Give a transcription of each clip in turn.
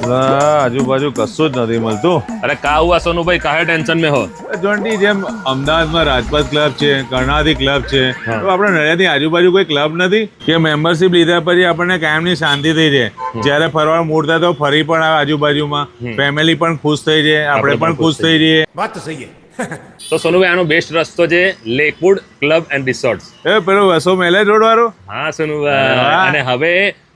આજુબાજુ કશું જ નથી મળતું. अरे का हुआ सोनू भाई काहे टेंशन में हो? જોન્ટી, જેમ અમદાવાદમાં રાજપથ ક્લબ છે, કર્ણાવતી ક્લબ છે, તો આપણે નડિયાદની આજુબાજુ કોઈ ક્લબ નથી કે મેમ્બરશિપ લીધા પછી આપણને કાયમની શાંતિ થઈ જાય. જ્યારે ફરવાનું મૂડ થાય તો ફરી પણ આવે આજુબાજુમાં, ફેમિલી પણ ખુશ થઈ જાય, આપણે પણ ખુશ થઈ જઈએ. વાત તો સહી है. તો સોનુભાઈ આનો બેસ્ટ રસ્તો છે લેકવુડ ક્લબ એન્ડ રિસોર્ટ્સ. એ પેલો વસો મેલેજ રોડ વાળો. હા સોનુભાઈ, અને હવે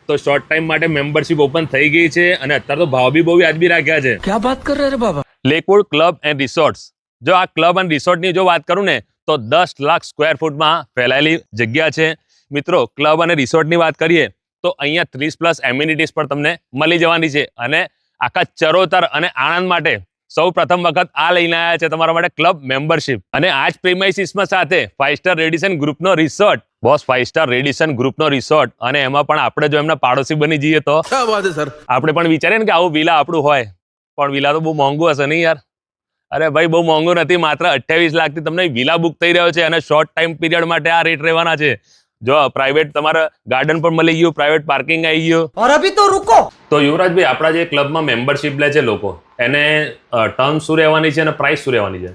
તો શોર્ટ ટાઈમ માટે મેમ્બરશિપ ઓપન થઈ ગઈ છે અને અત્યારે તો ભાવ બી બહુ વ્યાજબી રાખ્યા છે. क्या बात कर रहे हैं बाबा? લેકવુડ ક્લબ એન્ડ રિસોર્ટ્સ. જો આ ક્લબ એન્ડ રિસોર્ટની જો વાત કરું ને તો 10 લાખ સ્ક્વેર ફૂટમાં ફેલાયેલી જગ્યા છે. મિત્રો, ક્લબ અને રિસોર્ટની વાત કરીએ તો અહીંયા 30+ એમ્યુનિટીઝ પણ તમને મળી જવાની છે અને આખા ચરોતર અને આણંદ માટે સૌ પ્રથમ વખત આ લઈને આવ્યા છે તમારા માટે ક્લબ મેમ્બરશિપ. અને આ જ પ્રીમાઇસીસમાં સાથે 5 સ્ટાર રેડિસન ગ્રુપનો રિસોર્ટ. બોસ, 5 સ્ટાર રેડિસન ગ્રુપનો રિસોર્ટ, અને એમાં પણ આપણે જો એમના પાડોશી બની જઈએ તો क्या बात है सर. આપણે પણ વિચારીએ ને કે આવું વિલા આપણું હોય, પણ વિલા તો બહુ મોંઘું હશે નહીં યાર? અરે ભાઈ, બહુ મોંઘું નથી. માત્ર 28 લાખથી તમને વિલા બુક થઈ રહ્યો છે અને શોર્ટ ટાઈમ પીરિયડ માટે આ રેટ રહેવાના છે. જો પ્રાઇવેટ તમારા ગાર્ડન પણ મળી ગયું, પ્રાઇવેટ પાર્કિંગ આવી ગયું. और अभी तो रुको. તો યુવરાજભાઈ, આપણા જે ક્લબમાં મેમ્બરશિપ લે છે લોકો, એને ટર્મ શું રહેવાની છે અને પ્રાઇસ શું રહેવાની છે?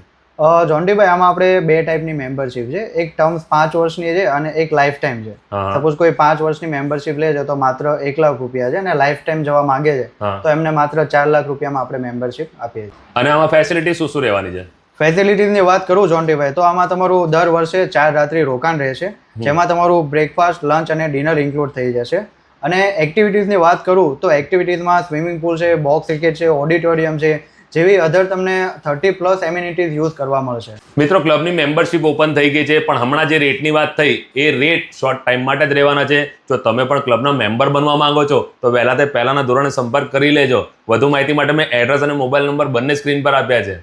જોન્ટીભાઈ, આમાં આપણે બે ટાઈપની મેમ્બરશિપ છે. એક ટર્મ્સ 5 વર્ષની છે અને એક લાઈફ ટાઈમ છે. હા. સપોઝ કોઈ 5 વર્ષની મેમ્બરશિપ લે છે તો માત્ર 1 લાખ રૂપિયા છે, અને લાઈફ ટાઈમ જવા માંગે છે હા. તો એમને માત્ર 4 લાખ રૂપિયામાં આપણે મેમ્બરશિપ આપીએ છીએ. અને આમાં ફેસિલિટી શું શું રહેવાની છે? ફેસિલિટીઝની વાત કરું જોન્ટીભાઈ, તો આમાં તમારું દર વર્ષે 4 રાત્રિ રોકાણ રહેશે, જેમાં તમારું બ્રેકફાસ્ટ, લંચ અને ડિનર ઇન્ક્લુડ થઈ જશે. અને એક્ટિવિટીઝની વાત કરું તો એક્ટિવિટીઝમાં સ્વિમિંગ પુલ છે, બોક્સ ક્રિકેટ છે, ઓડિટોરિયમ છે, જેવી અધર તમને 30+ એમ્યુનિટીઝ યુઝ કરવા મળશે. મિત્રો, ક્લબની મેમ્બરશિપ ઓપન થઈ ગઈ છે, પણ હમણાં જે રેટની વાત થઈ એ રેટ શોર્ટ ટાઈમ માટે જ રહેવાના છે. જો તમે પણ ક્લબના મેમ્બર બનવા માંગો છો તો વહેલા તે પહેલાના ધોરણે સંપર્ક કરી લેજો. વધુ માહિતી માટે મેં એડ્રેસ અને મોબાઈલ નંબર બંને સ્ક્રીન પર આપ્યા છે.